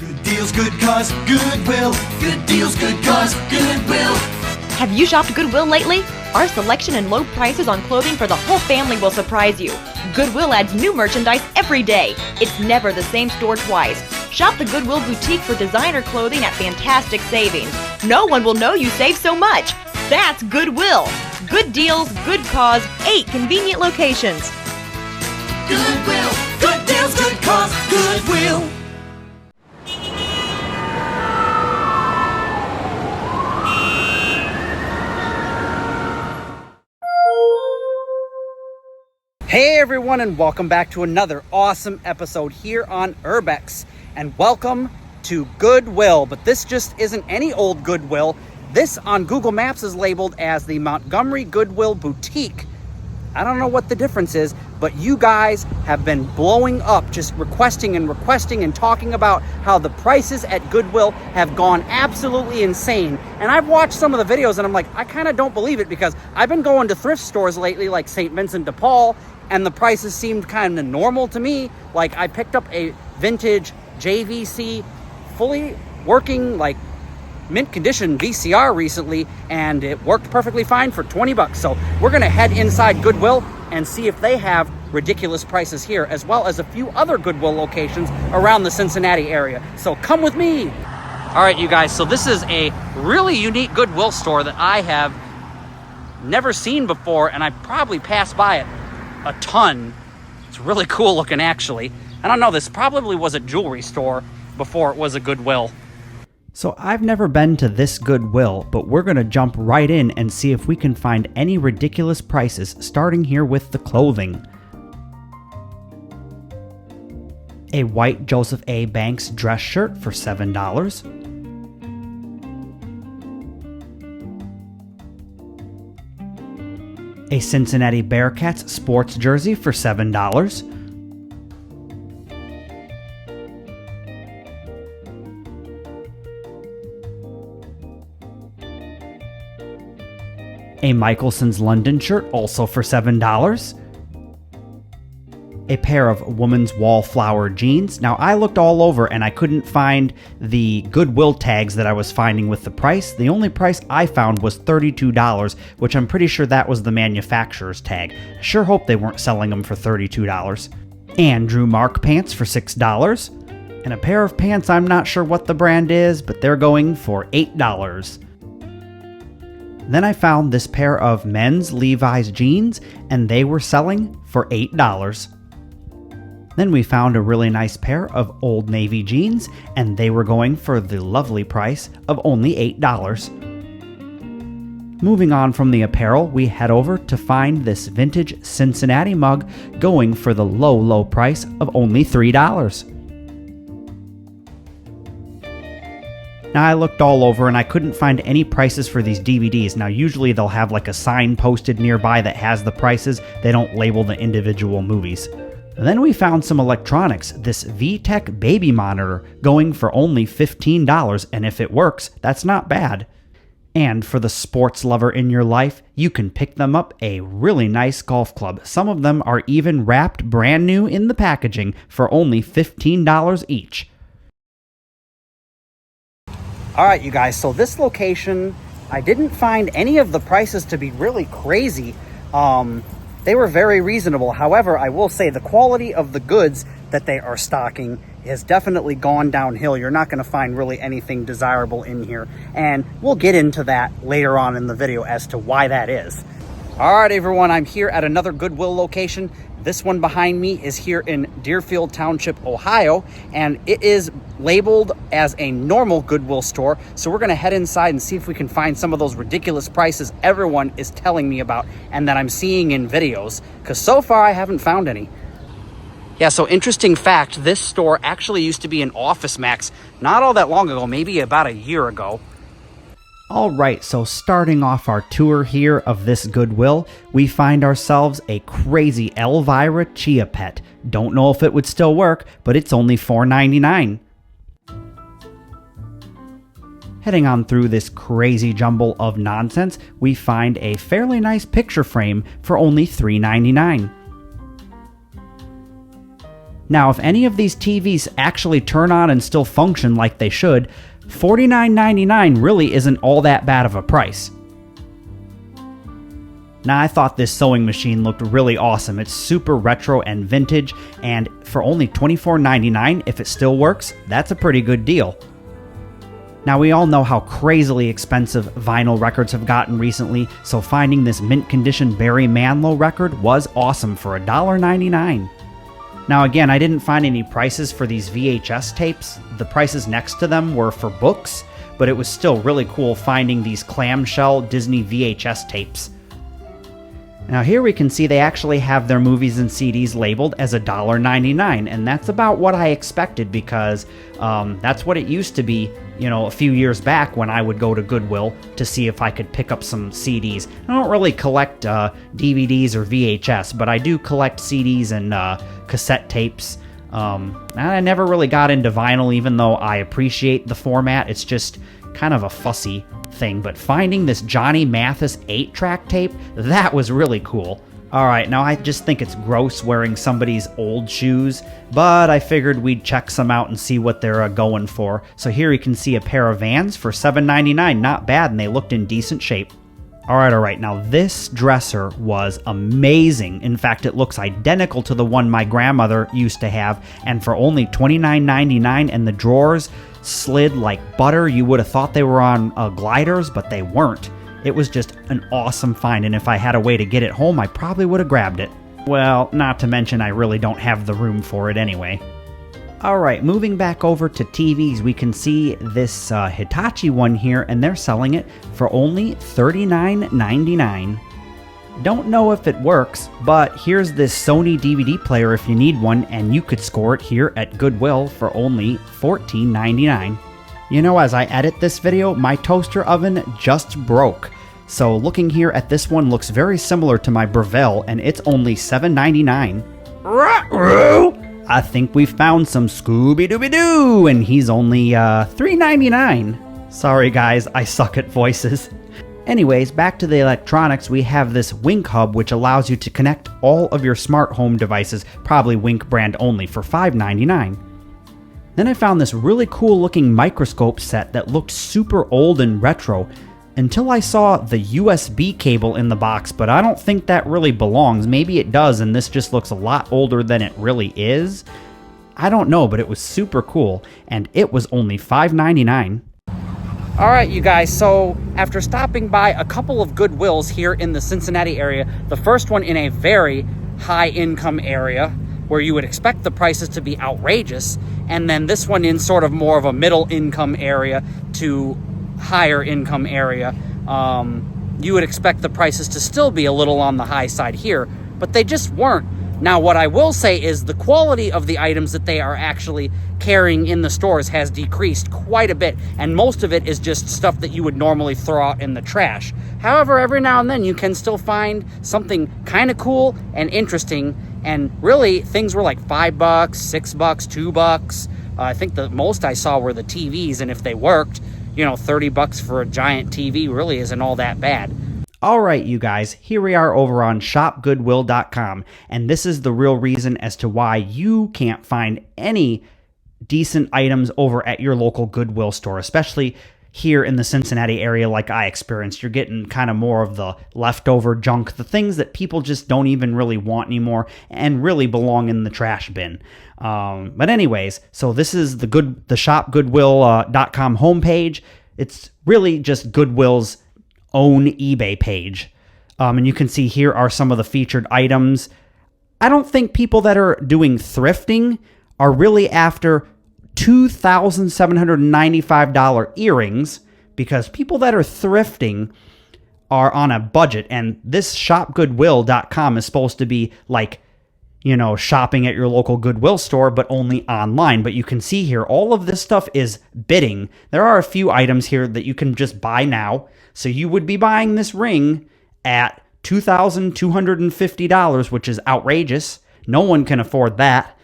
Good deals, good cause, Goodwill. Good deals, good cause, Goodwill. Have you shopped Goodwill lately? Our selection and low prices on clothing for the whole family will surprise you. Goodwill adds new merchandise every day. It's never the same store twice. Shop the Goodwill boutique for designer clothing at fantastic savings. No one will know you saved so much. That's Goodwill. Good deals, good cause, 8 convenient locations. Goodwill. Good deals, good cause, Goodwill. Hey everyone, and welcome back to another awesome episode here on Urbex, and welcome to Goodwill. But this just isn't any old Goodwill. This on Google Maps is labeled as the Montgomery Goodwill Boutique. I don't know what the difference is, but you guys have been blowing up, just requesting and talking about how the prices at Goodwill have gone absolutely insane. And I've watched some of the videos and I'm like, I kind of don't believe it, because I've been going to thrift stores lately like St Vincent DePaul, and the prices seemed kind of normal to me. Like, I picked up a vintage JVC fully working, like mint condition VCR recently, and it worked perfectly fine for 20 bucks. So we're gonna head inside Goodwill and see if they have ridiculous prices here, as well as a few other Goodwill locations around the Cincinnati area. So come with me. All right, you guys, so this is a really unique Goodwill store that I have never seen before, and I probably passed by it a ton. It's really cool looking, actually. I don't know, this probably was a jewelry store before it was a Goodwill. So I've never been to this Goodwill, but we're going to jump right in and see if we can find any ridiculous prices, starting here with the clothing. A white Joseph A. Banks dress shirt for $7. A Cincinnati Bearcats sports jersey for $7. A Michelson's London shirt, also for $7. A pair of women's wallflower jeans. Now, I looked all over and I couldn't find the Goodwill tags that I was finding with the price. The only price I found was $32, which I'm pretty sure that was the manufacturer's tag. I sure hope they weren't selling them for $32. Andrew Mark pants for $6. And a pair of pants, I'm not sure what the brand is, but they're going for $8. Then I found this pair of men's Levi's jeans, and they were selling for $8. Then we found a really nice pair of Old Navy jeans, and they were going for the lovely price of only $8. Moving on from the apparel, we head over to find this vintage Cincinnati mug, going for the low price of only $3. Now, I looked all over and I couldn't find any prices for these DVDs. Now, usually they'll have like a sign posted nearby that has the prices. They don't label the individual movies. And then we found some electronics, this VTech baby monitor going for only $15, and if it works, that's not bad. And for the sports lover in your life, you can pick them up a really nice golf club. Some of them are even wrapped brand new in the packaging for only $15 each. All right, you guys, so this location, I didn't find any of the prices to be really crazy. They were very reasonable. However, I will say the quality of the goods that they are stocking has definitely gone downhill. You're not going to find really anything desirable in here, and we'll get into that later on in the video as to why that is. All right, everyone, I'm here at another Goodwill location. This one behind me is here in Deerfield Township, Ohio, and it is labeled as a normal Goodwill store. So we're gonna head inside and see if we can find some of those ridiculous prices everyone is telling me about and that I'm seeing in videos, because so far I haven't found any. Yeah, so interesting fact, this store actually used to be an Office Max not all that long ago, maybe about a year ago. Alright, so starting off our tour here of this Goodwill, we find ourselves a crazy Elvira Chia Pet. Don't know if it would still work, but it's only $4.99. Heading on through this crazy jumble of nonsense, we find a fairly nice picture frame for only $3.99. Now, if any of these TVs actually turn on and still function like they should, $49.99 really isn't all that bad of a price. Now, I thought this sewing machine looked really awesome. It's super retro and vintage, and for only $24.99, if it still works, that's a pretty good deal. Now, we all know how crazily expensive vinyl records have gotten recently, so finding this mint condition Barry Manilow record was awesome for $1.99. Now, again, I didn't find any prices for these VHS tapes. The prices next to them were for books, but it was still really cool finding these clamshell Disney VHS tapes. Now here we can see they actually have their movies and CDs labeled as $1.99, and that's about what I expected because that's what it used to be, you know, a few years back when I would go to Goodwill to see if I could pick up some CDs. I don't really collect DVDs or VHS, but I do collect CDs and cassette tapes. I never really got into vinyl, even though I appreciate the format. It's just kind of a fussy thing, but finding this Johnny Mathis 8-track tape, that was really cool. Alright, now I just think it's gross wearing somebody's old shoes, but I figured we'd check some out and see what they're going for. So here you can see a pair of Vans for $7.99, not bad, and they looked in decent shape. Alright, now this dresser was amazing. In fact, it looks identical to the one my grandmother used to have, and for only $29.99, and the drawers slid like butter. You would have thought they were on gliders, but they weren't. It was just an awesome find, and if I had a way to get it home, I probably would have grabbed it. Well, not to mention I really don't have the room for it anyway. Alright, moving back over to TVs, we can see this Hitachi one here, and they're selling it for only $39.99. Don't know if it works, but here's this Sony DVD player if you need one, and you could score it here at Goodwill for only $14.99. You know, as I edit this video, my toaster oven just broke. So looking here at this one looks very similar to my Breville, and it's only $7.99. Ruh-roh! I think we found some Scooby-Dooby-Doo, and he's only $3.99. Sorry guys, I suck at voices. Anyways, back to the electronics, we have this Wink Hub, which allows you to connect all of your smart home devices, probably Wink brand only, for $5.99. Then I found this really cool looking microscope set that looked super old and retro, until I saw the USB cable in the box, but I don't think that really belongs. Maybe it does, and this just looks a lot older than it really is. I don't know, but it was super cool, and it was only $5.99. Alright, you guys, so after stopping by a couple of Goodwills here in the Cincinnati area, the first one in a very high income area where you would expect the prices to be outrageous, and then this one in sort of more of a middle income area to higher income area, you would expect the prices to still be a little on the high side here, but they just weren't. Now, what I will say is the quality of the items that they are actually carrying in the stores has decreased quite a bit, and most of it is just stuff that you would normally throw out in the trash. However, every now and then you can still find something kind of cool and interesting, and really things were like $5, $6, $2. I think the most I saw were the TVs, and if they worked, you know, $30 for a giant TV really isn't all that bad. Alright, you guys, here we are over on shopgoodwill.com, and this is the real reason as to why you can't find any decent items over at your local Goodwill store, especially here in the Cincinnati area like I experienced. You're getting kind of more of the leftover junk, the things that people just don't even really want anymore and really belong in the trash bin. But anyways, so this is the shopgoodwill.com homepage. It's really just Goodwill's own eBay page. And you can see here are some of the featured items. I don't think people that are doing thrifting are really after $2,795 earrings, because people that are thrifting are on a budget, and this shopgoodwill.com is supposed to be like, you know, shopping at your local Goodwill store, but only online. But you can see here, all of this stuff is bidding. There are a few items here that you can just buy now. So you would be buying this ring at $2,250, which is outrageous. No one can afford that.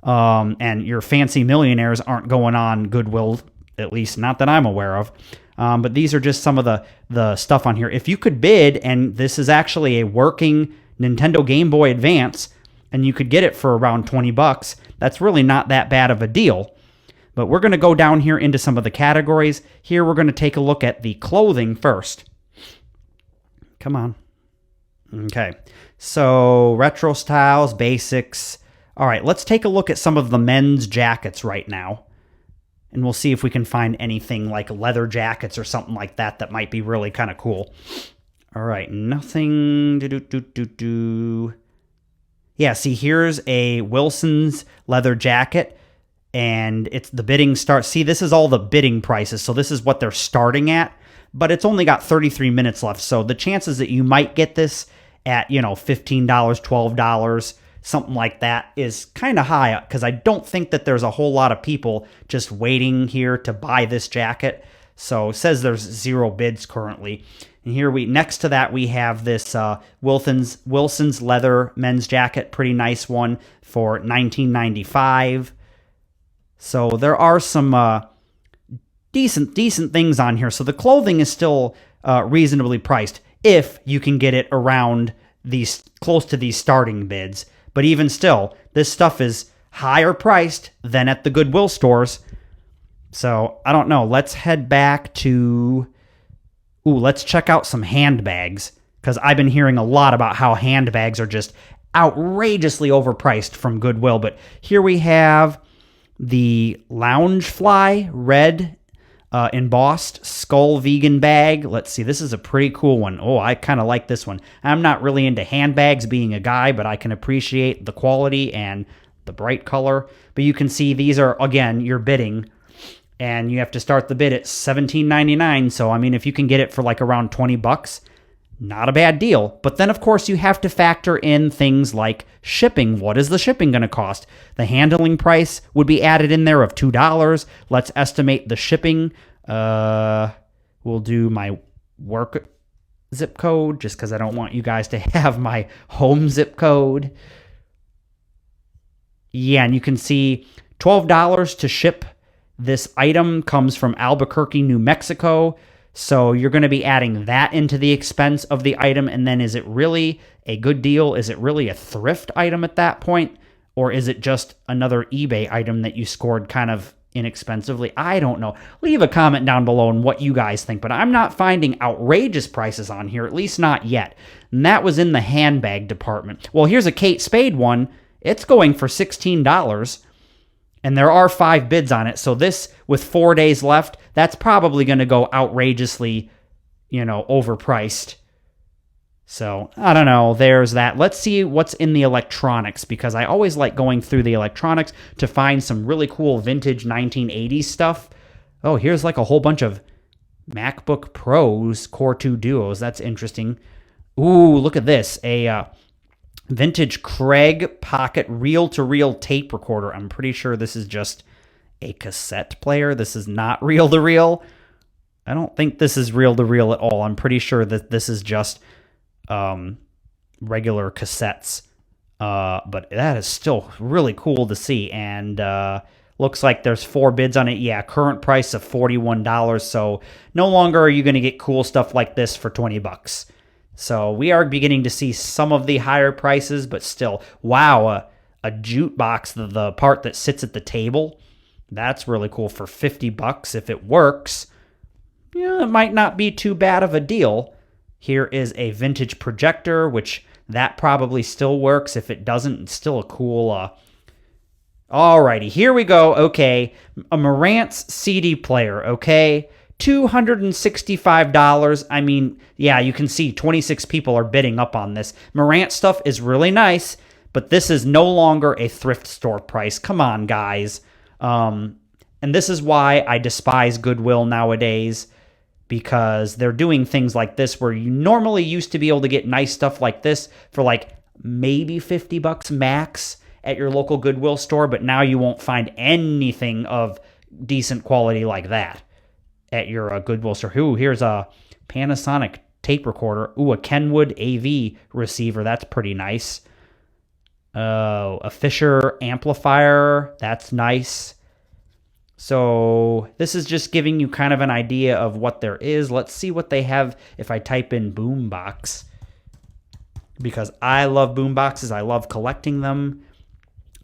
And your fancy millionaires aren't going on Goodwill, at least not that I'm aware of. But these are just some of the stuff on here. If you could bid, and this is actually a working Nintendo Game Boy Advance, and you could get it for around 20 bucks. That's really not that bad of a deal. But we're going to go down here into some of the categories. Here we're going to take a look at the clothing first. Come on. Okay. So retro styles, basics. All right, let's take a look at some of the men's jackets right now. And we'll see if we can find anything like leather jackets or something like that that might be really kind of cool. All right, nothing. Yeah, see, here's a Wilson's leather jacket. And it's the bidding starts. See, this is all the bidding prices. So this is what they're starting at. But it's only got 33 minutes left. So the chances that you might get this at, $15, $12, something like that is kind of high. Because I don't think that there's a whole lot of people just waiting here to buy this jacket. So it says there's 0 bids currently. And here next to that, we have this Wilson's leather men's jacket. Pretty nice one for $19.95. So there are some decent things on here. So the clothing is still reasonably priced if you can get it around close to these starting bids. But even still, this stuff is higher priced than at the Goodwill stores. So I don't know. Let's head back to... let's check out some handbags. Because I've been hearing a lot about how handbags are just outrageously overpriced from Goodwill. But here we have the Loungefly red embossed skull vegan bag. Let's see, this is a pretty cool one. Oh, I kind of like this one. I'm not really into handbags being a guy, but I can appreciate the quality and the bright color. But you can see these are, again, you're bidding, and you have to start the bid at $17.99. So, I mean, if you can get it for like around 20 bucks, not a bad deal. But then, of course, you have to factor in things like shipping. What is the shipping going to cost? The handling price would be added in there of $2. Let's estimate the shipping. We'll do my work zip code just because I don't want you guys to have my home zip code. Yeah, and you can see $12 to ship. This item comes from Albuquerque, New Mexico. So you're going to be adding that into the expense of the item. And then is it really a good deal? Is it really a thrift item at that point? Or is it just another eBay item that you scored kind of inexpensively? I don't know. Leave a comment down below on what you guys think. But I'm not finding outrageous prices on here, at least not yet. And that was in the handbag department. Well, here's a Kate Spade one. It's going for $16. And there are 5 bids on it. So this, with 4 days left, that's probably going to go outrageously, overpriced. So, I don't know. There's that. Let's see what's in the electronics, because I always like going through the electronics to find some really cool vintage 1980s stuff. Oh, here's like a whole bunch of MacBook Pros Core 2 Duos. That's interesting. Ooh, look at this. A vintage Craig Pocket reel-to-reel tape recorder. I'm pretty sure this is just a cassette player. This is not reel-to-reel. I don't think this is reel-to-reel at all. I'm pretty sure that this is just regular cassettes. But that is still really cool to see. And looks like there's 4 bids on it. Yeah, current price of $41. So no longer are you going to get cool stuff like this for 20 bucks. So we are beginning to see some of the higher prices, but still, wow, a jute box, the part that sits at the table, that's really cool for 50 bucks if it works. Yeah, it might not be too bad of a deal. Here is a vintage projector, which that probably still works. If it doesn't, it's still a cool... Alrighty, here we go. Okay, a Marantz CD player, okay? $265. I mean, yeah, you can see 26 people are bidding up on this. Marantz stuff is really nice, but this is no longer a thrift store price. Come on, guys. And this is why I despise Goodwill nowadays, because they're doing things like this where you normally used to be able to get nice stuff like this for like maybe 50 bucks max at your local Goodwill store, but now you won't find anything of decent quality like that at your Goodwill store. Ooh, here's a Panasonic tape recorder. Ooh, a Kenwood AV receiver. That's pretty nice. A Fisher amplifier. That's nice. So this is just giving you kind of an idea of what there is. Let's see what they have if I type in boombox. because I love boomboxes. I love collecting them.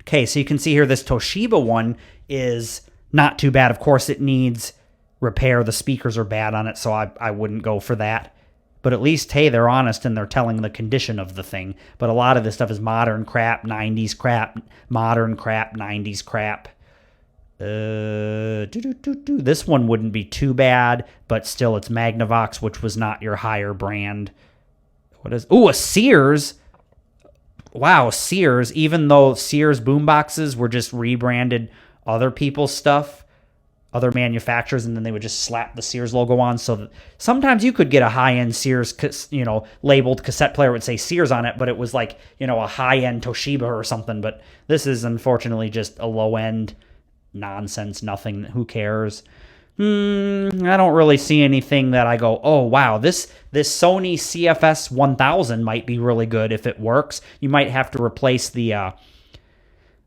Okay, so you can see here this Toshiba one is not too bad. Of course, it needs repair. The speakers are bad on it, so I wouldn't go for that. But at least, hey, they're honest and they're telling the condition of the thing. But a lot of this stuff is modern crap, 90s crap, modern crap, 90s crap. This one wouldn't be too bad, but still it's Magnavox, which was not your higher brand. What is... Ooh, a Sears. Wow, Sears. Even though Sears boomboxes were just rebranded other people's stuff, other manufacturers, and then they would just slap the Sears logo on. So that sometimes you could get a high-end Sears, labeled cassette player would say Sears on it, but it was like, a high-end Toshiba or something. But this is unfortunately just a low-end nonsense, nothing. Who cares? I don't really see anything that I go, oh, wow, this Sony CFS 1000 might be really good if it works. You might have to replace the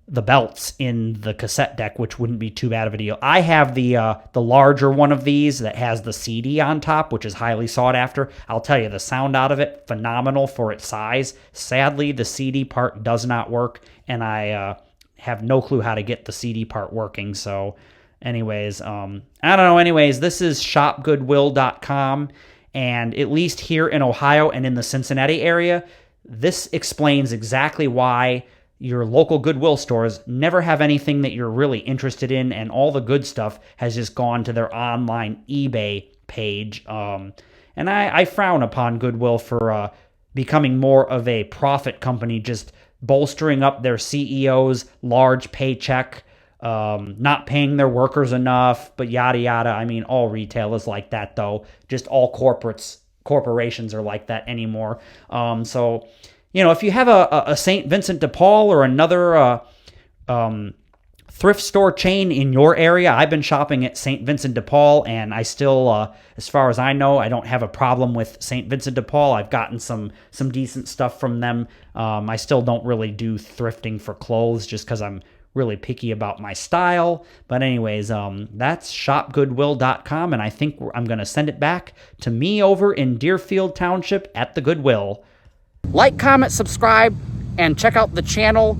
belts in the cassette deck, which wouldn't be too bad of a deal. I have the larger one of these that has the CD on top, which is highly sought after. I'll tell you, the sound out of it, phenomenal for its size. Sadly, the CD part does not work, and I have no clue how to get the CD part working. So anyways, I don't know. Anyways, this is shopgoodwill.com, and at least here in Ohio and in the Cincinnati area, this explains exactly why your local Goodwill stores never have anything that you're really interested in, and all the good stuff has just gone to their online eBay page. And I frown upon Goodwill for becoming more of a profit company, just bolstering up their CEO's large paycheck, not paying their workers enough, but yada yada. I mean, all retail is like that, though. Just all corporations are like that anymore. So, if you have a St. Vincent DePaul or another thrift store chain in your area, I've been shopping at St. Vincent DePaul, and I still, as far as I know, I don't have a problem with St. Vincent DePaul. I've gotten some decent stuff from them. I still don't really do thrifting for clothes just because I'm really picky about my style. But anyways, that's shopgoodwill.com, and I think I'm going to send it back to me over in Deerfield Township at the Goodwill. Like, comment, subscribe, and check out the channel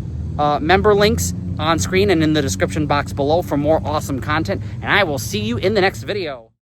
member links on screen and in the description box below for more awesome content. And I will see you in the next video.